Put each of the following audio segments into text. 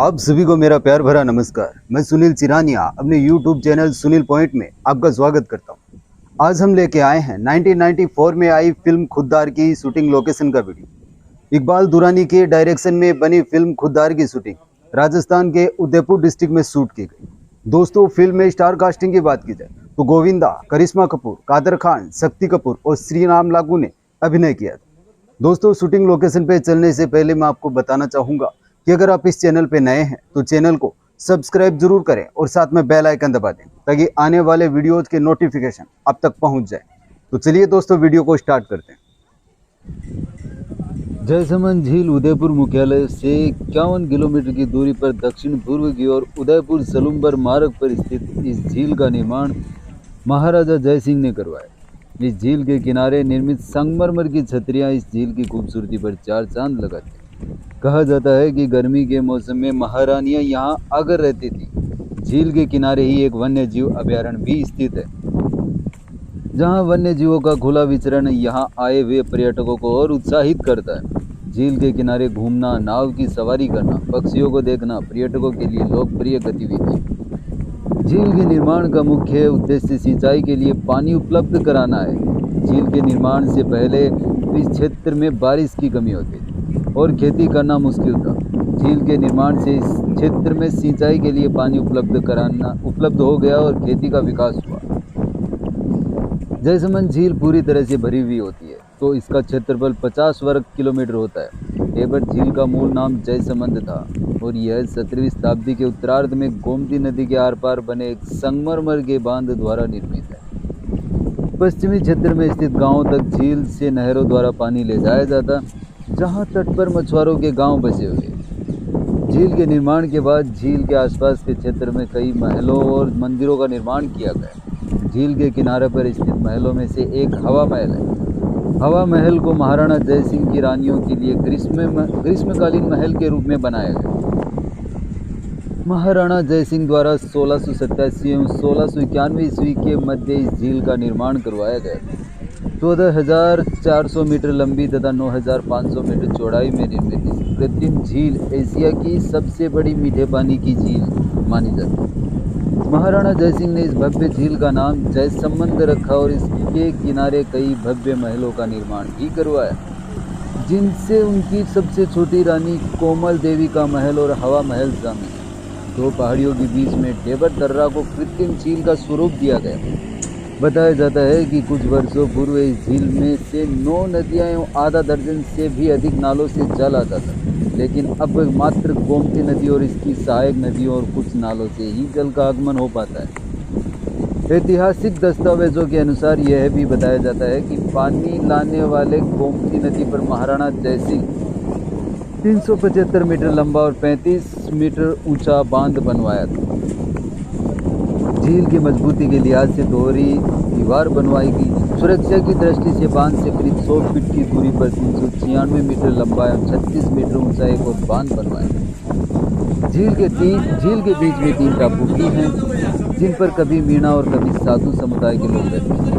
आप सभी को मेरा प्यार भरा नमस्कार। मैं सुनील चिरानिया अपने YouTube चैनल सुनील पॉइंट में आपका स्वागत करता हूं। आज हम लेके आए हैं 1994 में आई फिल्म खुद्दार की शूटिंग लोकेशन का वीडियो। इकबाल दुरानी के डायरेक्शन में बनी फिल्म खुद्दार की शूटिंग राजस्थान के उदयपुर डिस्ट्रिक्ट में शूट की गई। दोस्तों, फिल्म में स्टार कास्टिंग की बात की जाए तो गोविंदा, करिश्मा कपूर, कादर खान, शक्ति कपूर और श्रीराम लागू ने अभिनय किया था। दोस्तों, शूटिंग लोकेशन पे चलने से पहले मैं आपको बताना चाहूँगा कि अगर आप इस चैनल पे नए हैं तो चैनल को सब्सक्राइब जरूर करें और साथ में बेल आइकन दबा दें ताकि आने वाले वीडियोज के नोटिफिकेशन आप तक पहुंच जाए। तो चलिए दोस्तों, वीडियो को स्टार्ट करते हैं। जयसमंद झील उदयपुर मुख्यालय से 51 किलोमीटर की दूरी पर दक्षिण पूर्व की ओर उदयपुर सलुम्बर मार्ग पर स्थित इस झील का निर्माण महाराजा जयसिंह ने करवाया। इस झील के किनारे निर्मित संगमरमर की छतरियां इस झील की खूबसूरती पर चार चांद लगाती। कहा जाता है कि गर्मी के मौसम में महारानियां यहाँ आकर रहती थी। झील के किनारे ही एक वन्य जीव अभयारण्य भी स्थित है, जहाँ वन्य जीवों का खुला विचरण यहाँ आए हुए पर्यटकों को और उत्साहित करता है। झील के किनारे घूमना, नाव की सवारी करना, पक्षियों को देखना पर्यटकों के लिए लोकप्रिय गतिविधि है। झील के निर्माण का मुख्य उद्देश्य सिंचाई के लिए पानी उपलब्ध कराना है। झील के निर्माण से पहले इस क्षेत्र में बारिश की कमी होती थी और खेती करना मुश्किल था। झील के निर्माण से इस क्षेत्र में सिंचाई के लिए पानी उपलब्ध हो गया और खेती का विकास हुआ। जयसमंद झील पूरी तरह से भरी हुई होती है तो इसका क्षेत्रफल 50 वर्ग किलोमीटर होता है। ढेबर झील का मूल नाम जयसमंद था और यह 17वीं शताब्दी के उत्तरार्ध में गोमती नदी के आर पार बने एक संगमरमर के बांध द्वारा निर्मित है। पश्चिमी क्षेत्र में स्थित गांवों तक झील से नहरों द्वारा पानी ले जाया जाता, जहां तट पर मछुआरों के गांव बसे हुए। झील के निर्माण के बाद झील के आसपास के क्षेत्र में कई महलों और मंदिरों का निर्माण किया गया। झील के किनारे पर स्थित महलों में से एक हवा महल है। हवा महल को महाराणा जयसिंह की रानियों के लिए ग्रीष्मकालीन महल के रूप में बनाया गया। महाराणा जयसिंह द्वारा 1687 एवं 1691 ईस्वी के मध्य इस झील का निर्माण करवाया गया। 14,400 मीटर लंबी तथा 9,500 मीटर चौड़ाई में निर्मित इस कृत्रिम झील एशिया की सबसे बड़ी मीठे पानी की झील मानी जाती है। महाराणा जयसिंह ने इस भव्य झील का नाम जयसमंद रखा और इसके किनारे कई भव्य महलों का निर्माण भी करवाया, जिनसे उनकी सबसे छोटी रानी कोमल देवी का महल और हवा महल शामिल है। दो पहाड़ियों के बीच में ढेबर दर्रा को कृत्रिम झील का स्वरूप दिया गया। बताया जाता है कि कुछ वर्षों पूर्व इस झील में से 9 नदियां एवं आधा दर्जन से भी अधिक नालों से जल आता था, लेकिन अब मात्र गोमती नदी और इसकी सहायक नदियों और कुछ नालों से ही जल का आगमन हो पाता है। ऐतिहासिक दस्तावेजों के अनुसार यह भी बताया जाता है कि पानी लाने वाले गोमती नदी पर महाराणा जयसिंह 375 मीटर लंबा और 35 मीटर ऊंचा बांध बनवाया था। झील की मजबूती के लिहाज से दोहरी दीवार बनवाई गई। सुरक्षा की दृष्टि से बांध से करीब 100 फीट की दूरी पर 396 मीटर लंबा एवं 36 मीटर ऊंचा एक और बांध बनवाया। झील के बीच में 3 टापू भी हैं, जिन पर कभी मीणा और कभी साधु समुदाय के लोग रहते हैं।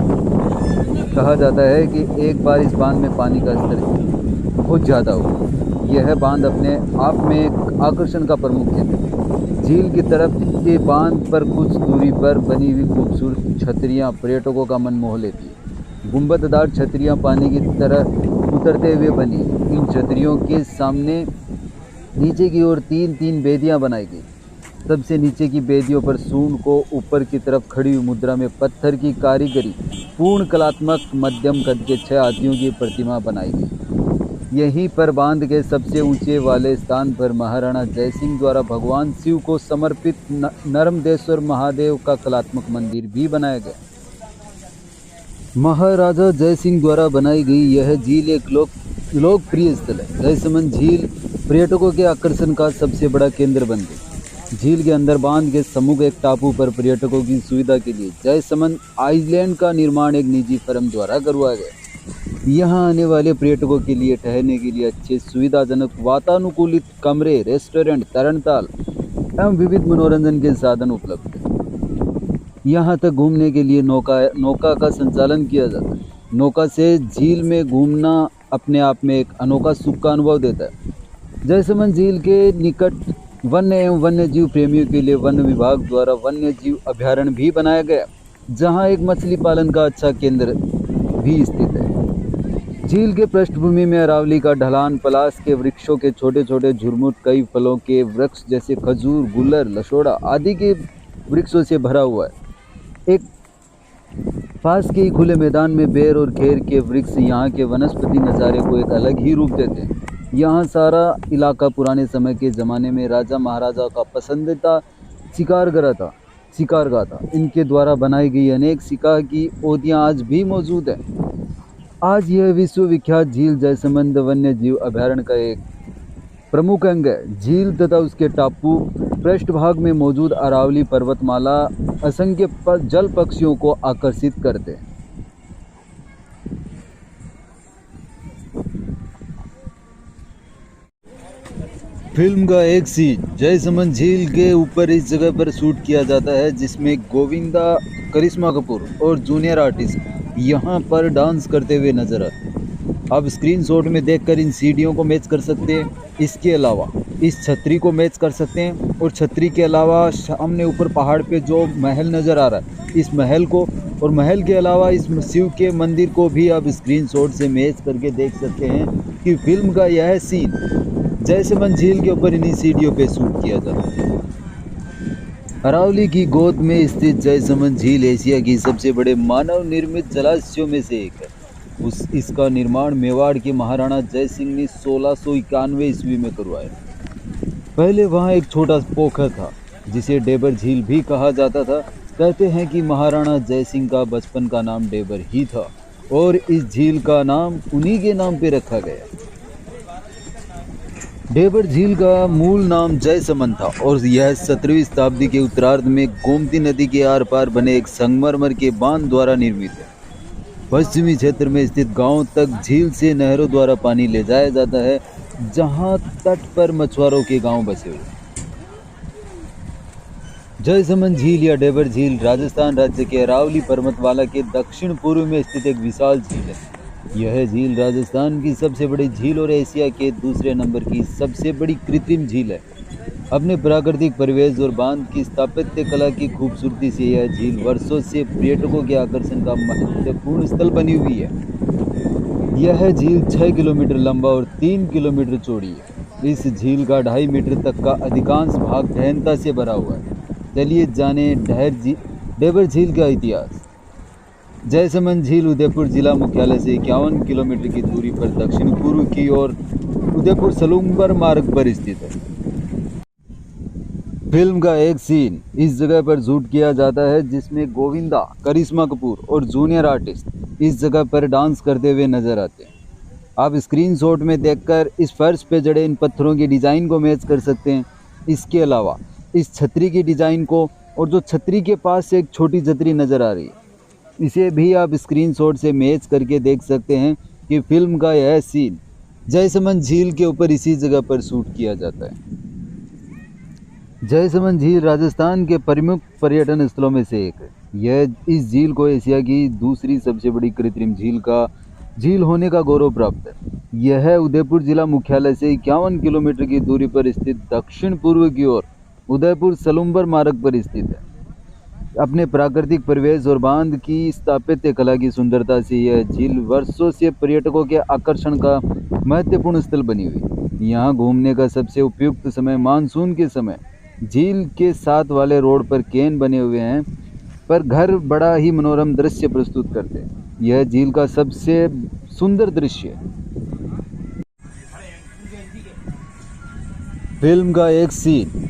कहा जाता है कि एक बार इस बांध में पानी का स्तर बहुत ज़्यादा हुआ। यह बांध अपने आप में एक आकर्षण का प्रमुख केंद्र है। झील की तरफ के बांध पर कुछ दूरी पर बनी हुई खूबसूरत छतरियां पर्यटकों का मन मोह लेती है। गुंबददार छतरियां पानी की तरह उतरते हुए बनी। इन छतरियों के सामने नीचे की ओर 3-3 बेदियां बनाई गई। सबसे नीचे की बेदियों पर सूंड को ऊपर की तरफ खड़ी हुई मुद्रा में पत्थर की कारीगरी पूर्ण कलात्मक मध्यम कद के 6 हाथियों की प्रतिमा बनाई गई। यहीं पर बांध के सबसे ऊंचे वाले स्थान पर महाराणा जयसिंह द्वारा भगवान शिव को समर्पित नर्मदेश्वर महादेव का कलात्मक मंदिर भी बनाया गया। महाराजा जयसिंह द्वारा बनाई गई यह झील एक लोकप्रिय स्थल है। जयसमंद झील पर्यटकों के आकर्षण का सबसे बड़ा केंद्र बन गई। झील के अंदर बांध के सम्मुख एक टापू पर पर्यटकों की सुविधा के लिए जयसमंद आइलैंड का निर्माण एक निजी फर्म द्वारा करवाया गया। यहाँ आने वाले पर्यटकों के लिए ठहरने के लिए अच्छे सुविधाजनक वातानुकूलित कमरे, रेस्टोरेंट, तरणताल एवं विविध मनोरंजन के साधन उपलब्ध हैं। यहाँ तक घूमने के लिए नौका का संचालन किया जाता है। नौका से झील में घूमना अपने आप में एक अनोखा सुख का अनुभव देता है। जयसमंद झील के निकट वन्य एवं वन्य जीव प्रेमियों के लिए वन विभाग द्वारा वन्य जीव अभयारण्य भी बनाया गया, जहां एक मछली पालन का अच्छा केंद्र भी स्थित है। झील के पृष्ठभूमि में अरावली का ढलान, पलाश के वृक्षों के छोटे छोटे झुरमुट, कई फलों के वृक्ष जैसे खजूर, गुल्लर, लशोड़ा आदि के वृक्षों से भरा हुआ है। एक पास के ही खुले मैदान में बेर और खेर के वृक्ष यहाँ के वनस्पति नज़ारे को एक अलग ही रूप देते हैं। यहाँ सारा इलाका पुराने समय के ज़माने में राजा महाराजा का पसंदीदा शिकारगाह था। इनके द्वारा बनाई गई अनेक शिकार की ओदियाँ आज भी मौजूद हैं। आज यह विश्वविख्यात झील जयसमंद वन्य जीव अभयारण्य का एक प्रमुख अंग है। झील तथा उसके टापू पृष्ठभाग में मौजूद अरावली पर्वतमाला असंख्य जल पक्षियों को आकर्षित करते हैं। फिल्म का एक सीन जयसमंद झील के ऊपर इस जगह पर शूट किया जाता है, जिसमें गोविंदा, करिश्मा कपूर और जूनियर आर्टिस्ट यहाँ पर डांस करते हुए नजर आते हैं। आप स्क्रीनशॉट में देखकर इन सीढ़ियों को मैच कर सकते हैं। इसके अलावा इस छतरी को मैच कर सकते हैं, और छतरी के अलावा सामने ऊपर पहाड़ पे जो महल नज़र आ रहा है, इस महल को, और महल के अलावा इस शिव के मंदिर को भी आप स्क्रीनशॉट से मैच करके देख सकते हैं कि फिल्म का यह सीन जयसमंद झील के ऊपर इन्हीं सीढ़ियों पे शूट किया जाता है। अरावली की गोद में स्थित जयसमंद झील एशिया की सबसे बड़े मानव निर्मित जलाशयों में से एक है। इसका निर्माण मेवाड़ के महाराणा जय सिंह ने 1691 ईस्वी में करवाया। पहले वहाँ एक छोटा पोखर था जिसे डेबर झील भी कहा जाता था। कहते हैं कि महाराणा जय सिंह का बचपन का नाम डेबर ही था और इस झील का नाम उन्हीं के नाम पे रखा गया। डेबर झील का मूल नाम जयसमंद था और यह 17वीं शताब्दी के उत्तरार्ध में गोमती नदी के आर पार बने एक संगमरमर के बांध द्वारा निर्मित है। पश्चिमी क्षेत्र में स्थित गांव तक झील से नहरों द्वारा पानी ले जाया जाता है, जहां तट पर मछुआरों के गांव बसे हुए। जयसमंद झील या डेबर झील राजस्थान राज्य के अरावली पर्वतमाला के दक्षिण पूर्व में स्थित एक विशाल झील है। यह झील राजस्थान की सबसे बड़ी झील और एशिया के दूसरे नंबर की सबसे बड़ी कृत्रिम झील है। अपने प्राकृतिक परिवेश और बांध की स्थापत्य कला की खूबसूरती से यह झील वर्षों से पर्यटकों के आकर्षण का महत्वपूर्ण स्थल बनी हुई है। यह झील 6 किलोमीटर लंबा और 3 किलोमीटर चौड़ी है। इस झील का 2.5 मीटर तक का अधिकांश भाग गहनता से भरा हुआ है। चलिए जाने डेबर झील का इतिहास। जयसमंद झील उदयपुर जिला मुख्यालय से 51 किलोमीटर की दूरी पर दक्षिण पूर्व की ओर उदयपुर सलूंबर मार्ग पर स्थित है। फिल्म का एक सीन इस जगह पर शूट किया जाता है, जिसमें गोविंदा, करिश्मा कपूर और जूनियर आर्टिस्ट इस जगह पर डांस करते हुए नजर आते हैं। आप स्क्रीनशॉट में देखकर इस फर्श पे जड़े इन पत्थरों की डिज़ाइन को मैच कर सकते हैं। इसके अलावा इस छतरी की डिज़ाइन को, और जो छतरी के पास से एक छोटी छतरी नज़र आ रही है, इसे भी आप स्क्रीनशॉट से मैच करके देख सकते हैं कि फिल्म का यह सीन जयसमंद झील के ऊपर इसी जगह पर शूट किया जाता है। जयसमंद झील राजस्थान के प्रमुख पर्यटन स्थलों में से एक है। यह इस झील को एशिया की दूसरी सबसे बड़ी कृत्रिम झील होने का गौरव प्राप्त है। यह उदयपुर जिला मुख्यालय से 51 किलोमीटर की दूरी पर स्थित दक्षिण पूर्व की ओर उदयपुर सलूंबर मार्ग पर स्थित है। अपने प्राकृतिक परिवेश और बांध की स्थापत्य कला की सुंदरता से यह झील वर्षों से पर्यटकों के आकर्षण का महत्वपूर्ण स्थल बनी हुई। यहाँ घूमने का सबसे उपयुक्त समय मानसून के समय। झील के साथ वाले रोड पर केन बने हुए हैं, पर घर बड़ा ही मनोरम दृश्य प्रस्तुत करते हैं। यह झील का सबसे सुंदर दृश्य है। फिल्म का एक सीन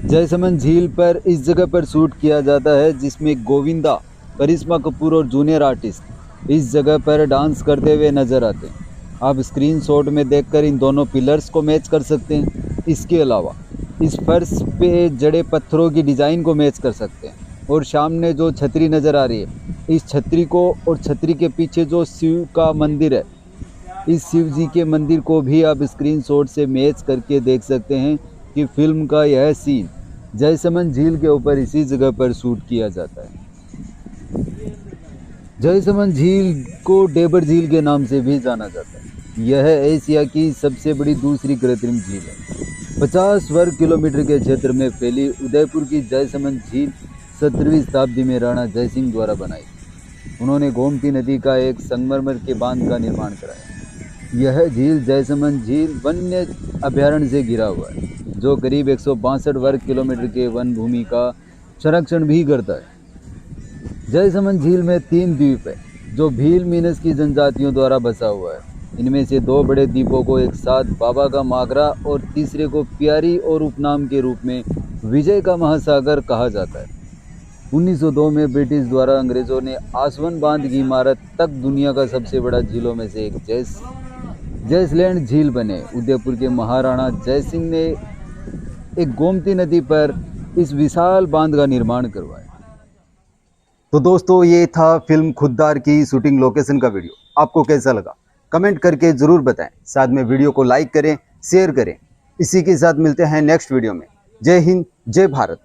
जयसमंद झील पर इस जगह पर शूट किया जाता है, जिसमें गोविंदा, करिश्मा कपूर और जूनियर आर्टिस्ट इस जगह पर डांस करते हुए नजर आते हैं। आप स्क्रीनशॉट में देखकर इन दोनों पिलर्स को मैच कर सकते हैं। इसके अलावा इस फर्श पे जड़े पत्थरों की डिज़ाइन को मैच कर सकते हैं, और सामने जो छतरी नज़र आ रही है, इस छतरी को, और छतरी के पीछे जो शिव का मंदिर है, इस शिव जी के मंदिर को भी आप स्क्रीनशॉट से मैच करके देख सकते हैं कि फिल्म का यह सीन जयसमंद झील के ऊपर इसी जगह पर शूट किया जाता है। जयसमंद झील को डेबर झील के नाम से भी जाना जाता है। यह एशिया की सबसे बड़ी दूसरी कृत्रिम झील है। 50 वर्ग किलोमीटर के क्षेत्र में फैली उदयपुर की जयसमंद झील 17वीं शताब्दी में राणा जयसिंह द्वारा बनाई। उन्होंने गोमती नदी का एक संगमरमर के बांध का निर्माण कराया। यह झील जयसमंद झील वन्य अभयारण्य से घिरा हुआ है, जो करीब 162 वर्ग किलोमीटर के वन भूमि का संरक्षण भी करता है। जयसमंद झील में 3 द्वीप है, जो भील मीनस की जनजातियों द्वारा बसा हुआ है। इनमें से 2 बड़े द्वीपों को एक साथ बाबा का मागरा और तीसरे को प्यारी और उपनाम के रूप में विजय का महासागर कहा जाता है। 1902 में ब्रिटिश द्वारा अंग्रेजों ने आसवन बांध की इमारत तक दुनिया का सबसे बड़ा झीलों में से एक जयसलैंड झील बने। उदयपुर के महाराणा जयसिंह ने एक गोमती नदी पर इस विशाल बांध का निर्माण करवाया। तो दोस्तों, ये था फिल्म खुद्दार की शूटिंग लोकेशन का वीडियो। आपको कैसा लगा कमेंट करके ज़रूर बताएं। साथ में वीडियो को लाइक करें, शेयर करें। इसी के साथ मिलते हैं नेक्स्ट वीडियो में। जय हिंद, जय भारत।